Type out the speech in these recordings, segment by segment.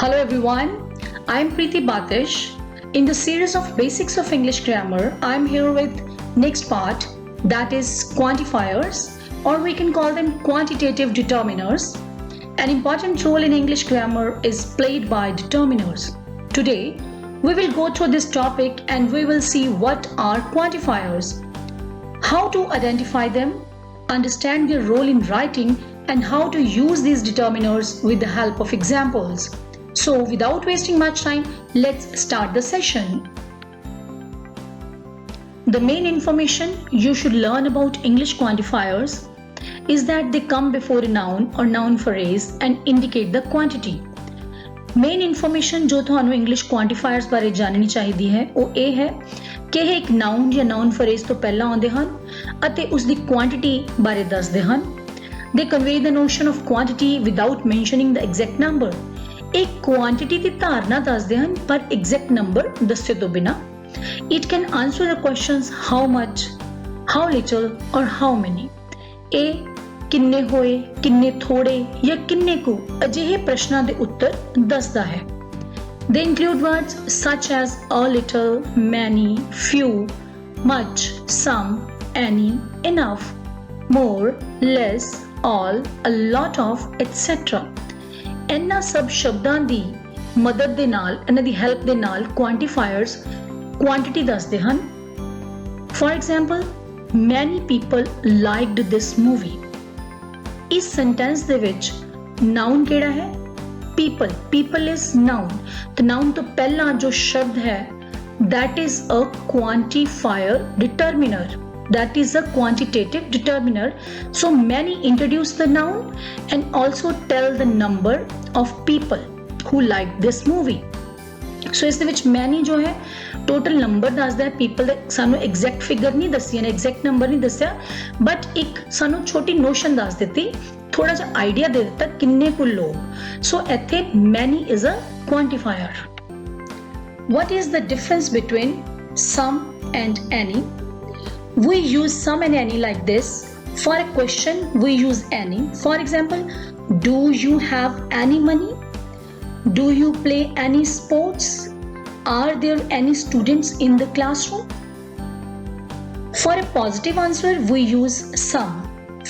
Hello everyone, I am Preeti Batish. In the series of Basics of English Grammar, I am here with next part, that is quantifiers, or we can call them quantitative determiners. An important role in English grammar is played by determiners. Today, we will go through this topic and we will see what are quantifiers, how to identify them, understand their role in writing, and how to use these determiners with the help of examples. So without wasting much time, let's start the session. The main information you should learn about English quantifiers is that they come before a noun or noun phrase and indicate the quantity. Main information जो ਤੁਹਾਨੂੰ English quantifiers ਬਾਰੇ ਜਾਣਨੀ ਚਾਹੀਦੀ ਹੈ ਉਹ ਇਹ ਹੈ ਕਿ ਇਹ ਇੱਕ noun ਜਾਂ noun phrase ਤੋਂ ਪਹਿਲਾਂ ਆਉਂਦੇ ਹਨ ਅਤੇ ਉਸ ਦੀ quantity ਬਾਰੇ ਦੱਸਦੇ ਹਨ. They convey the notion of quantity without mentioning the exact number. एक quantity ਦੀ ਧਾਰਨਾ ਦੱਸਦੇ ਹਨ ਪਰ exact number ਦੱਸੇ ਤੋਂ ਬਿਨਾ. It can answer the questions how much, how little or how many. ਇਹ ਕਿੰਨੇ ਹੋਏ, ਕਿੰਨੇ ਥੋੜੇ ਜਾਂ ਕਿੰਨੇ ਕੁ ਅਜਿਹੇ ਪ੍ਰਸ਼ਨਾਂ ਦੇ ਉੱਤਰ ਦੱਸਦਾ ਹੈ. They include words such as a little, many, few, much, some, any, enough, more, less, all, a lot of, etc. ਇਹਨਾਂ ਸਭ ਸ਼ਬਦਾਂ ਦੀ ਮਦਦ ਦੇ ਨਾਲ, ਇਹਨਾਂ ਦੀ ਹੈਲਪ ਦੇ ਨਾਲ ਕੁਆਂਟੀਫਾਇਰਸ ਕੁਆਂਟੀਟੀ ਦੱਸਦੇ ਹਨ. For example, many people liked this movie. ਇਸ ਸੈਂਟੈਂਸ ਦੇ ਵਿੱਚ ਨਾਉਨ ਕਿਹੜਾ ਹੈ? people. people is noun. ਤੇ ਨਾਉਨ ਤੋਂ ਪਹਿਲਾਂ ਜੋ ਸ਼ਬਦ ਹੈ that is a quantifier determiner. That is a quantitative determiner. So many introduce the noun and also tell the number of people who liked this movie. So ਇਸ ਦੇ ਵਿੱਚ many ਜੋ ਹੈ total number ਦੱਸਦਾ ਹੈ people ਦਾ. ਸਾਨੂੰ exact figure ਨਹੀਂ ਦੱਸੀ ਹੈ, exact number ਨਹੀਂ ਦੱਸਿਆ, but ਇੱਕ ਸਾਨੂੰ ਛੋਟੀ notion ਦੱਸ ਦਿੱਤੀ, ਥੋੜਾ ਜਿਹਾ ਆਈਡੀਆ ਦੇ ਦਿੱਤਾ ਕਿੰਨੇ ਕੁ ਲੋਕ. So ਇੱਥੇ many is a quantifier. What is the difference between some and any? We use some and any like this. For a question, we use any. For example, do you have any money? Do you play any sports? Are there any students in the classroom? For a positive answer, we use some.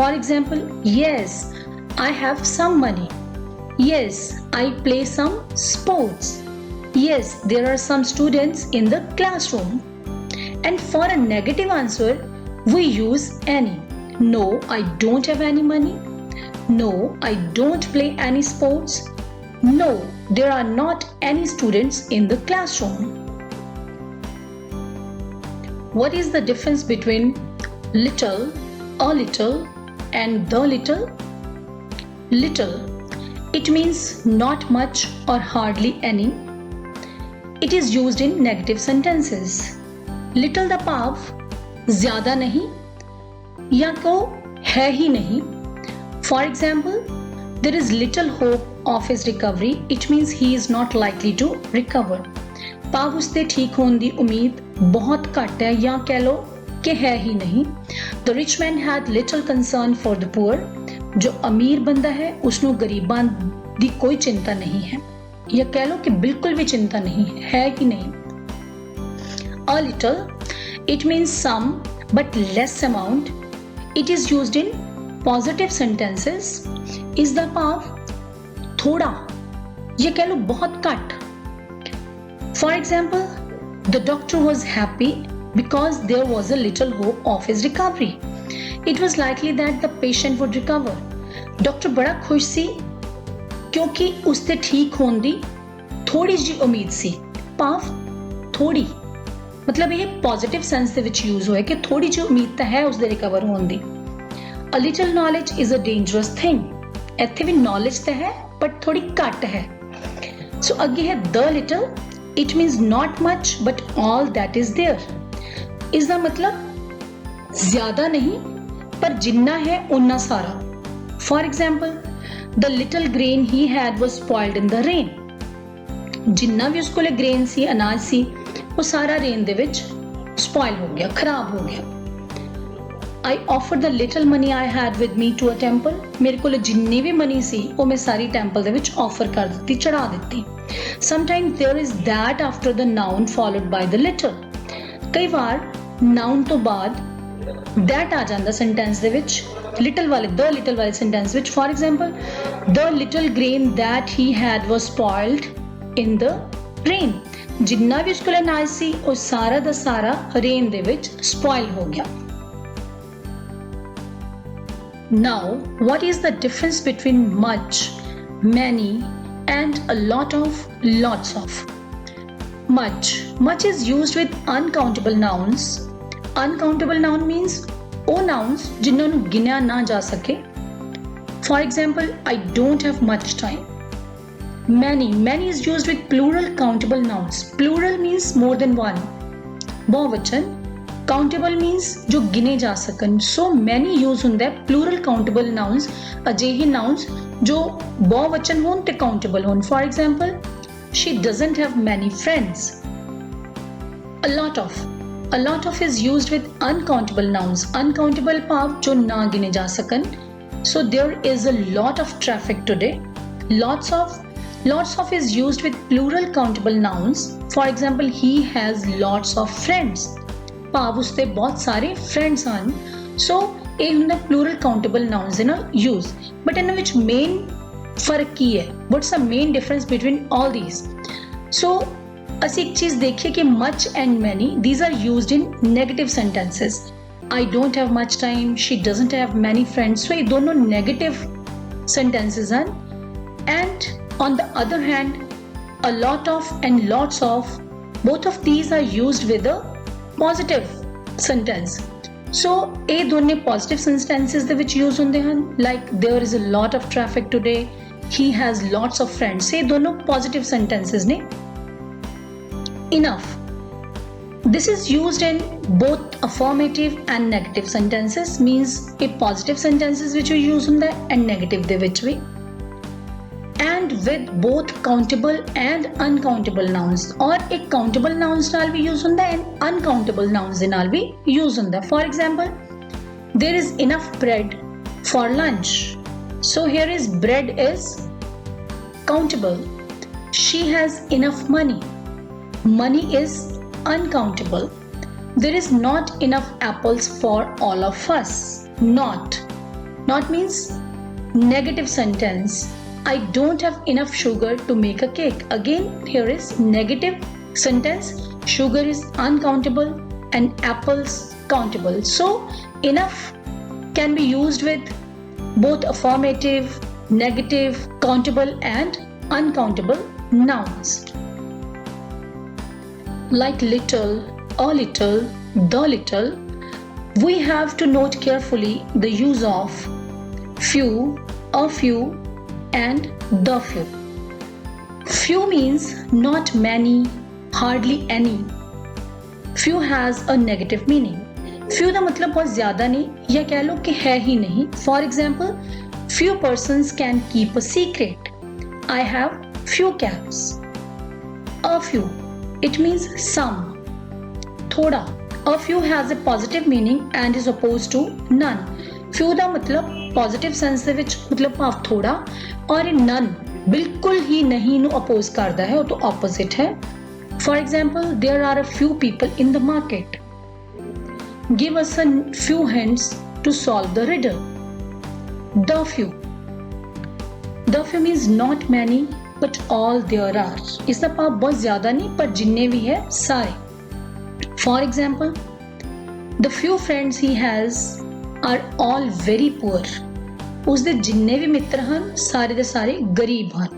For example, yes, I have some money. Yes, I play some sports. Yes, there are some students in the classroom. And for a negative answer, we use any. No, I don't have any money. No, I don't play any sports. No, there are not any students in the classroom. What is the difference between little, a little, and the little? Little. It means not much or hardly any. It is used in negative sentences. Little दा भाव ज्यादा नहीं या को है ही नहीं. For example, there is little hope of his recovery. It means he is not likely to recover. भाव उसके ठीक होने की उम्मीद बहुत घट है या कह लो कि है ही नहीं. The rich man had little concern for the poor. जो अमीर बंदा है उसनों गरीबां दी कोई चिंता नहीं है या कह लो कि बिल्कुल भी चिंता नहीं है कि नहीं. A little, it means some but less amount. It is used in positive sentences. Is the भाव थोड़ा या कह लो बहुत घट. For example, the doctor was happy because there was a little hope of his recovery. It was likely that the patient would recover. Doctor बड़ा खुश सी क्योंकि उसके ठीक होने दी थोड़ी जी उम्मीद सी. भाव थोड़ी मतलब ये पॉजिटिव सेंस ਦੇ ਵਿੱਚ ਯੂਜ਼ ਹੋਇਆ ਕਿ ਥੋੜੀ ਜਿਹੀ ਉਮੀਦ ਤਾਂ ਹੈ ਉਸ ਦੇ ਰਿਕਵਰ ਹੋਣ ਦੀ. A little knowledge is a dangerous thing. ਇੱਥੇ ਵੀ knowledge ਤਾਂ ਹੈ but ਥੋੜੀ ਘੱਟ ਹੈ. So ਅੱਗੇ ਹੈ the little. It means not much but all that is there. ਇਸ ਦਾ ਮਤਲਬ ਜ਼ਿਆਦਾ ਨਹੀਂ ਪਰ ਜਿੰਨਾ ਹੈ ਉਨਾ ਸਾਰਾ. For example, the little grain he had was spoiled in the rain. ਜਿੰਨਾ ਵੀ ਉਸ ਕੋਲੇ grain ਸੀ, ਅਨਾਜ ਸੀ, ਉਹ ਸਾਰਾ ਰੇਨ ਦੇ ਵਿੱਚ ਸਪੋਇਲ ਹੋ ਗਿਆ, ਖਰਾਬ ਹੋ ਗਿਆ. I offered the little money I had with me to a temple. ਮੇਰੇ ਕੋਲ ਜਿੰਨੀ ਵੀ ਮਨੀ ਸੀ ਉਹ ਮੈਂ ਸਾਰੀ ਟੈਂਪਲ ਦੇ ਵਿੱਚ ਆਫਰ ਕਰ ਦਿੱਤੀ, ਚੜਾ ਦਿੱਤੀ. Sometimes there is that after the noun followed by the little. ਕਈ ਵਾਰ noun ਤੋਂ ਬਾਅਦ that ਆ ਜਾਂਦਾ ਸੈਂਟੈਂਸ ਦੇ ਵਿੱਚ, little ਵਾਲੇ the little ਵਾਲੇ ਸੈਂਟੈਂਸ ਵਿੱਚ. For example, the little grain that he had was spoiled in the rain. ਜਿੰਨਾ ਵੀ ਉਸ ਕੋਲ ਅਨਾਜ ਸੀ ਉਹ ਸਾਰਾ ਦਾ ਸਾਰਾ ਰੇਨ ਦੇ ਵਿੱਚ ਸਪੋਇਲ ਹੋ ਗਿਆ. Now, what is the difference between much, many, and a lot of, lots of? Much. Much is used with uncountable nouns. Uncountable noun means ਉਹ nouns ਜਿਨ੍ਹਾਂ ਨੂੰ ਗਿਣਿਆ ਨਾ ਜਾ ਸਕੇ. For example, I don't have much time. Many. Many is used with plural countable nouns. Plural means more than one. ਬਹੁਵਚਨ. Countable means ਜੋ ਗਿਣੇ ਜਾ ਸਕਣ. So many use ਹੁੰਦਾ ਹੈ plural countable nouns, ਅਜਿਹੇ nouns ਜੋ ਬਹੁਵਚਨ ਹੋਣ ਤੇ countable ਹੋਣ. For example, she doesn't have many friends. A lot of. A lot of is used with uncountable nouns. Uncountable ਭਾਵ ਜੋ ਨਾ ਗਿਣੇ ਜਾ ਸਕਣ. So there is a lot of traffic today. Lots of. Lots of is used with plural countable nouns. For example, he has lots of friends. ਭਾਵ ਉਸਦੇ ਬਹੁਤ ਸਾਰੇ friends ਹਨ. So ਇਹ ਹੁੰਦਾ plural countable nouns ਦੇ ਨਾਲ use. But ਇਹਨਾਂ ਵਿੱਚ main ਫਰਕ ਕੀ ਹੈ? What's the main difference between all these? So ਅਸੀਂ ਇੱਕ ਚੀਜ਼ ਦੇਖੀਏ ਕਿ much and many, these are used in negative sentences. I don't have much time. She doesn't have many friends. So ਇਹ ਦੋਨੋਂ negative sentences ਹਨ. And on the other hand, a lot of and lots of, both of these are used with a positive sentence. So ਇਹ ਦੋਨੇ positive sentences ਦੇ ਵਿੱਚ use ਹੁੰਦੇ ਹਨ. Like there is a lot of traffic today. He has lots of friends. ਇਹ ਦੋਨੋਂ positive sentences ਨੇ. Enough. This is used in both affirmative and negative sentences. Means ਇਹ positive sentences ਵਿੱਚ use ਹੁੰਦਾ ਹੈ and negative ਦੇ ਵਿੱਚ ਵੀ. And with both countable and uncountable nouns. और एक countable nouns ਨਾਲ ਵੀ use ਹੁੰਦਾ है and uncountable nouns ਦੇ ਨਾਲ ਵੀ use ਹੁੰਦਾ है. For example, there is enough bread for lunch. So here is bread is countable. She has enough money. Money is uncountable. There is not enough apples for all of us. Not. Not means negative sentence. I don't have enough sugar to make a cake. Again, here is negative sentence. Sugar is uncountable and apples countable. So, enough can be used with both affirmative, negative, countable and uncountable nouns. Like little, a little, the little, we have to note carefully the use of few, a few, and the few. Few means not many, hardly any. Few has a negative meaning. Few ਦਾ ਮਤਲਬ ਬਹੁਤ ਜ਼ਿਆਦਾ ਨਹੀਂ ਜਾਂ ਕਹਿ ਲਓ ਕਿ ਹੈ ਹੀ ਨਹੀਂ. For example, few persons can keep a secret. I have few cats. A few. It means some. ਥੋੜਾ. A few has a positive meaning and is opposed to none. Few ਦਾ ਮਤਲਬ positive sense ਦੇ ਵਿੱਚ ਮਤਲਬ ਭਾਵ ਥੋੜਾ, ਔਰ none ਬਿਲਕੁਲ ਹੀ ਨਹੀਂ ਨੂੰ oppose ਕਰਦਾ ਹੈ, ਉਹ ਤੋਂ opposite ਹੈ. For example, there are a few people in the market. Give us a few hints to solve the riddle. The few. The few means not many but all there are. ਇਸ ਦਾ ਭਾਵ ਬਹੁਤ ਜ਼ਿਆਦਾ ਨਹੀਂ ਪਰ ਜਿੰਨੇ ਵੀ ਹੈ ਸਾਰੇ. For example, the few friends he has are all very poor. ਉਸਦੇ ਜਿੰਨੇ ਵੀ ਮਿੱਤਰ ਹਨ ਸਾਰੇ ਦੇ ਸਾਰੇ ਗਰੀਬ ਹਨ.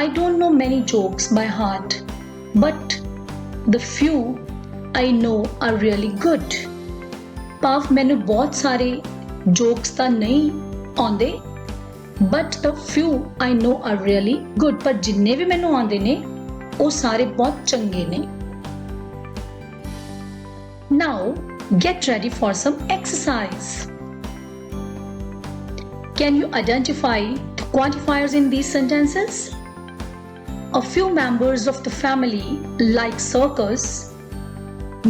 I don't know many jokes by heart, but the few I know are really good. ਭਾਵ ਮੈਨੂੰ ਬਹੁਤ ਸਾਰੇ jokes ਤਾਂ ਨਹੀਂ ਆਉਂਦੇ, but the few I know are really good. ਪਰ ਜਿੰਨੇ ਵੀ ਮੈਨੂੰ ਆਉਂਦੇ ਨੇ ਉਹ ਸਾਰੇ ਬਹੁਤ ਚੰਗੇ ਨੇ. Now get ready for some exercise. Can you identify the quantifiers in these sentences? A few members of the family like circus.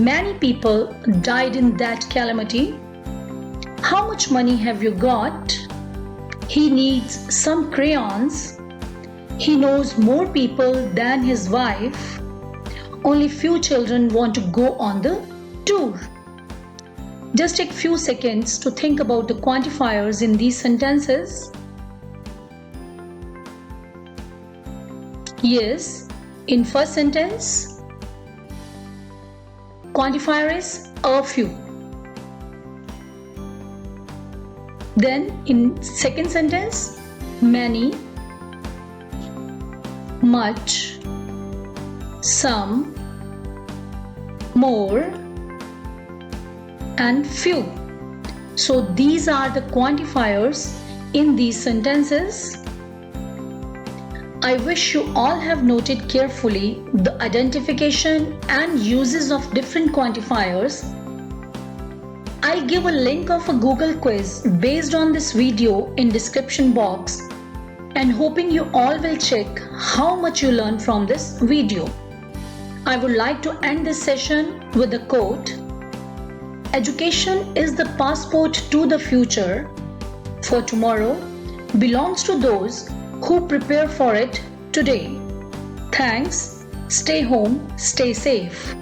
Many people died in that calamity. How much money have you got? He needs some crayons. He knows more people than his wife. Only few children want to go on the tour. Just take few seconds to think about the quantifiers in these sentences. Yes, in first sentence, quantifier is a few. Then in second sentence, many, much, some, more, and few. So these are the quantifiers in these sentences. I wish you all have noted carefully the identification and uses of different quantifiers. I give a link of a Google quiz based on this video in description box, and hoping you all will check how much you learned from this video. I would like to end this session with a quote. Education is the passport to the future, for tomorrow belongs to those who prepare for it today. Thanks. Stay home, stay safe.